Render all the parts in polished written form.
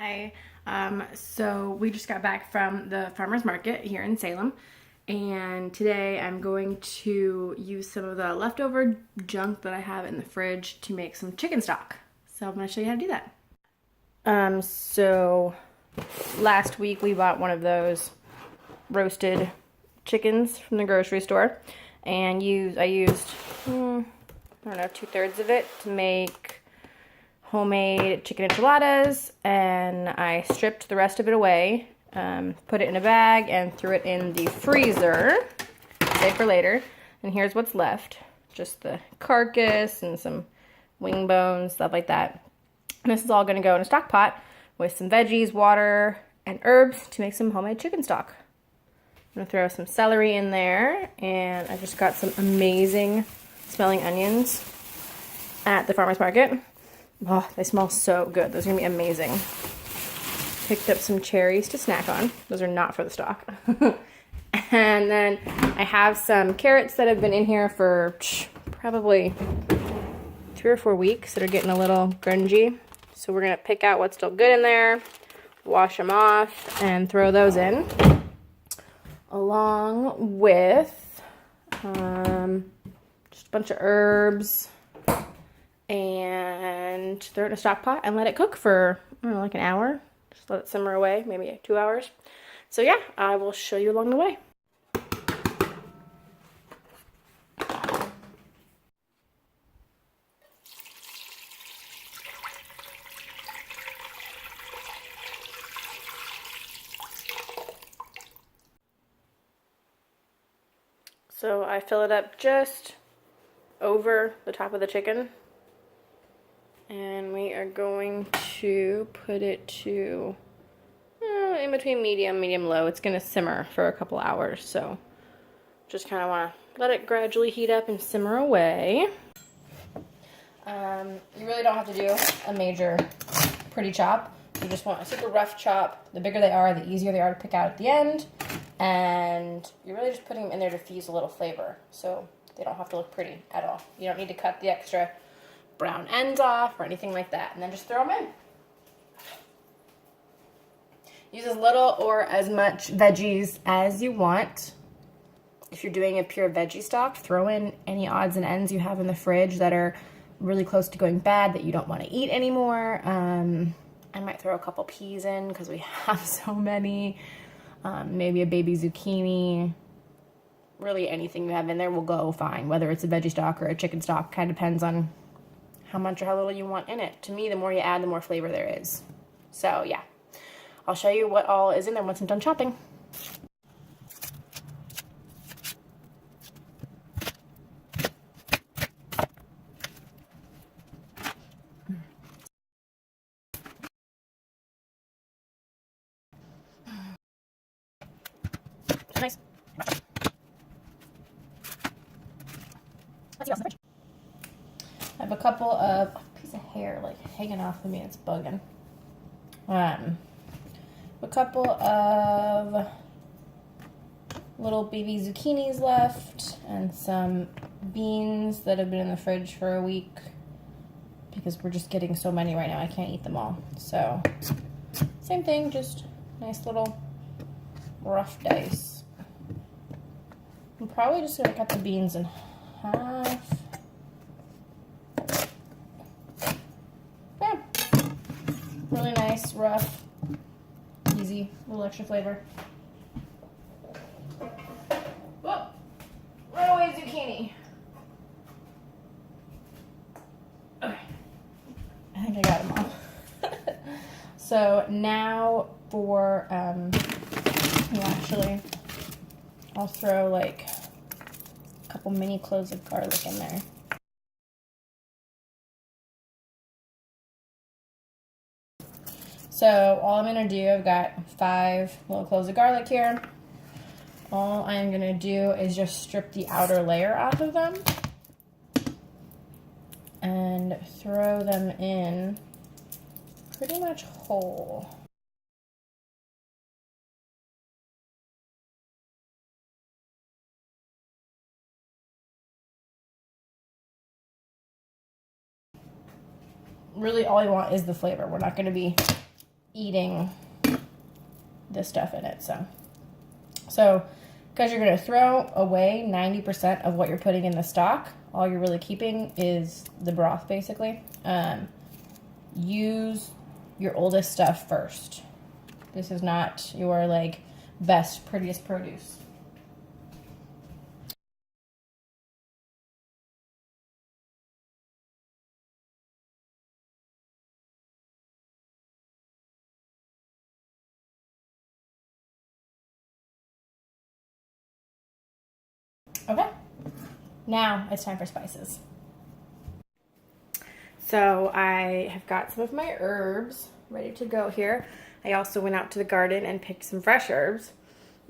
Hi. So we just got back from the farmer's market here in Salem, and today I'm going to use some of the leftover junk that I have in the fridge to make some chicken stock. So I'm going to show you how to do that. So last week we bought one of those roasted chickens from the grocery store, and I used I don't know, 2/3 of it to make homemade chicken enchiladas, and I stripped the rest of it away, put it in a bag, and threw it in the freezer, save for later. And here's what's left. Just the carcass and some wing bones, stuff like that. And this is all gonna go in a stock pot with some veggies, water, and herbs to make some homemade chicken stock. I'm gonna throw some celery in there, and I just got some amazing smelling onions at the farmer's market. Oh, they smell so good. Those are gonna be amazing. Picked up some cherries to snack on. Those are not for the stock. And then I have some carrots that have been in here for probably 3 or 4 weeks that are getting a little grungy. So we're gonna pick out what's still good in there, wash them off, and throw those in. Along with just a bunch of herbs, and throw it in a stock pot and let it cook for, I don't know, like an hour. Just let it simmer away, maybe 2 hours. So yeah, I will show you along the way. So I fill it up just over the top of the chicken. And we are going to put it to in between medium, low. It's going to simmer for a couple hours, so just kind of want to let it gradually heat up and simmer away. You really don't have to do a major pretty chop. You just want a super rough chop. The bigger they are, the easier they are to pick out at the end. And you're really just putting them in there to fuse a little flavor, so they don't have to look pretty at all. You don't need to cut the extra brown ends off or anything like that, and then just throw them in. Use as little or as much veggies as you want. If you're doing a pure veggie stock, throw in any odds and ends you have in the fridge that are really close to going bad that you don't want to eat anymore. I might throw a couple peas in because we have so many. Maybe a baby zucchini. Really anything you have in there will go fine, whether it's a veggie stock or a chicken stock. Kind of depends on how much or how little you want in it. To me, the more you add, the more flavor there is. So yeah, I'll show you what all is in there once I'm done chopping. Nice. Let's see what's in the fridge. I have a couple of a piece of hair like hanging off of me. It's bugging. A couple of little baby zucchinis left, and some beans that have been in the fridge for a week because we're just getting so many right now. I can't eat them all. So same thing, just nice little rough dice. I'm probably just gonna cut the beans in half. Yeah, really nice, rough, easy, a little extra flavor. Whoa, run away zucchini. Okay, I think I got them all. So now for, actually, I'll throw like a couple mini cloves of garlic in there. So all I'm gonna do, I've got 5 little cloves of garlic here. All I'm gonna do is just strip the outer layer off of them and throw them in pretty much whole. Really all you want is the flavor. We're not gonna be eating this stuff in it. So because you're going to throw away 90% of what you're putting in the stock, all you're really keeping is the broth, basically. Use your oldest stuff first. This is not your like best, prettiest produce. Okay, now it's time for spices. So I have got some of my herbs ready to go here. I also went out to the garden and picked some fresh herbs.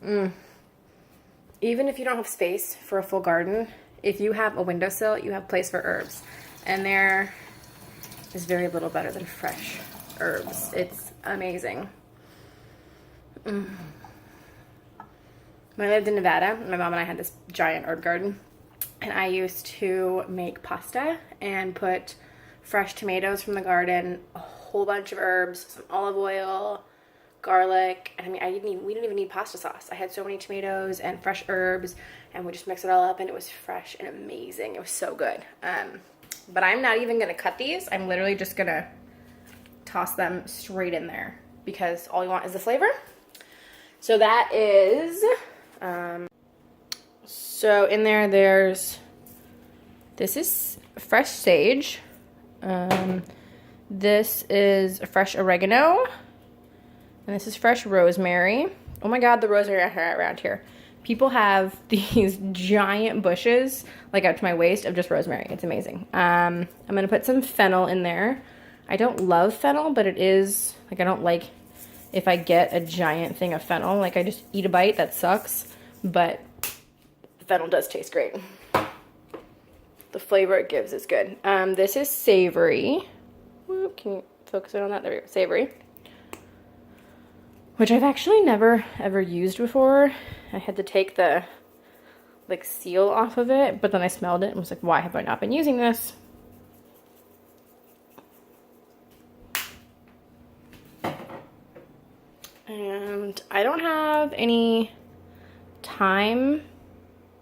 Even if you don't have space for a full garden, if you have a windowsill, you have place for herbs. And there is very little better than fresh herbs. It's amazing. When I lived in Nevada, my mom and I had this giant herb garden. And I used to make pasta and put fresh tomatoes from the garden, a whole bunch of herbs, some olive oil, garlic. And I mean, we didn't even need pasta sauce. I had so many tomatoes and fresh herbs, and we just mixed it all up, and it was fresh and amazing. It was so good. But I'm not even gonna cut these. I'm literally just gonna toss them straight in there because all you want is the flavor. So that is, so in there's, this is fresh sage. This is fresh oregano, and this is fresh rosemary. Oh my god, the rosemary around here. People have these giant bushes, like up to my waist, of just rosemary. It's amazing. I'm gonna put some fennel in there. I don't love fennel, but it is, like, I don't like if I get a giant thing of fennel. Like, I just eat a bite, that sucks, but fennel does taste great. The flavor it gives is good. This is savory. Can you focus in on that? There we go. Savory. Which I've actually never ever used before. I had to take the like seal off of it, but then I smelled it and was like, why have I not been using this? And I don't have any thyme.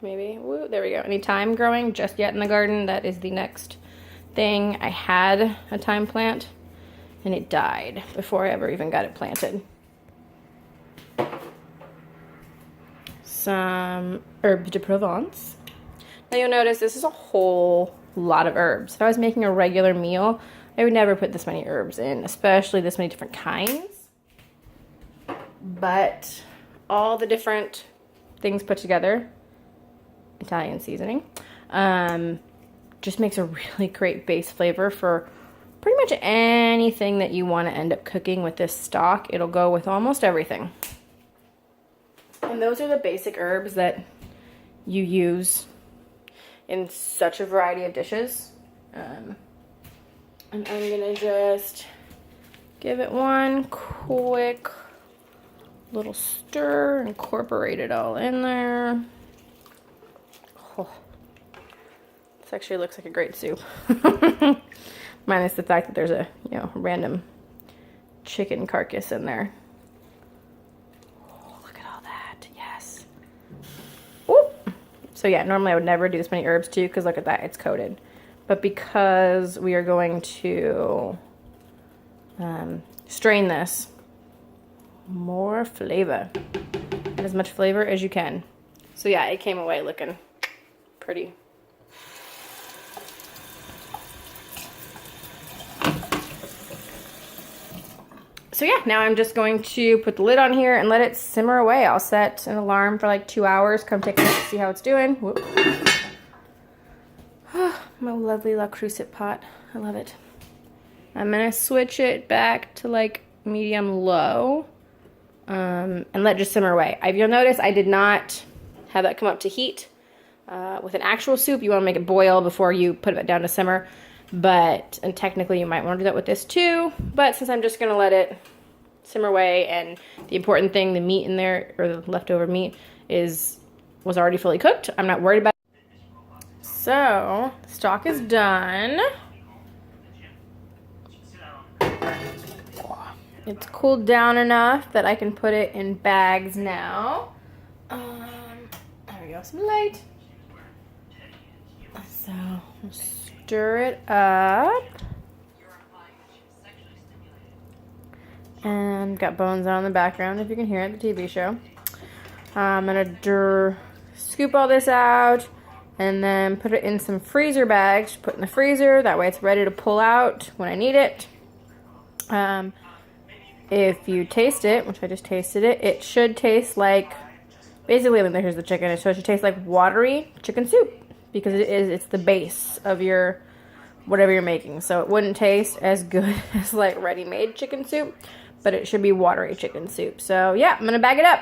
Maybe, woo, there we go. Any thyme growing just yet in the garden. That is the next thing. I had a thyme plant and it died before I ever even got it planted. Some herbes de Provence. Now you'll notice this is a whole lot of herbs. If I was making a regular meal, I would never put this many herbs in, especially this many different kinds. But all the different things put together, Italian seasoning, just makes a really great base flavor for pretty much anything that you want to end up cooking with this stock. It'll go with almost everything. And those are the basic herbs that you use in such a variety of dishes. And I'm gonna just give it one quick little stir, incorporate it all in there. Oh, this actually looks like a great soup. Minus the fact that there's a, you know, random chicken carcass in there. Oh, look at all that. Yes. Ooh. So yeah, normally I would never do this many herbs too, because look at that, it's coated. But because we are going to strain this, more flavor. And as much flavor as you can. So yeah, it came away looking pretty. So yeah, now I'm just going to put the lid on here and let it simmer away. I'll set an alarm for like 2 hours. Come take a look to see how it's doing. Whoop. My lovely La Creuset pot. I love it. I'm gonna switch it back to like medium low and let it just simmer away. You'll notice I did not have that come up to heat. With an actual soup, you want to make it boil before you put it down to simmer. And technically you might want to do that with this too. But since I'm just going to let it simmer away, and the important thing, the meat in there, or the leftover meat, was already fully cooked, I'm not worried about it. So, the stock is done. It's cooled down enough that I can put it in bags now. There we go, some light. So, stir it up. And got bones on in the background, if you can hear it, the TV show. I'm gonna scoop all this out and then put it in some freezer bags, put in the freezer, that way it's ready to pull out when I need it. If you taste it, which I just tasted it, it should taste like, basically, here's the chicken, so it should taste like watery chicken soup, because it's the base of your, whatever you're making, so it wouldn't taste as good as like ready-made chicken soup, but it should be watery chicken soup. So yeah, I'm gonna bag it up.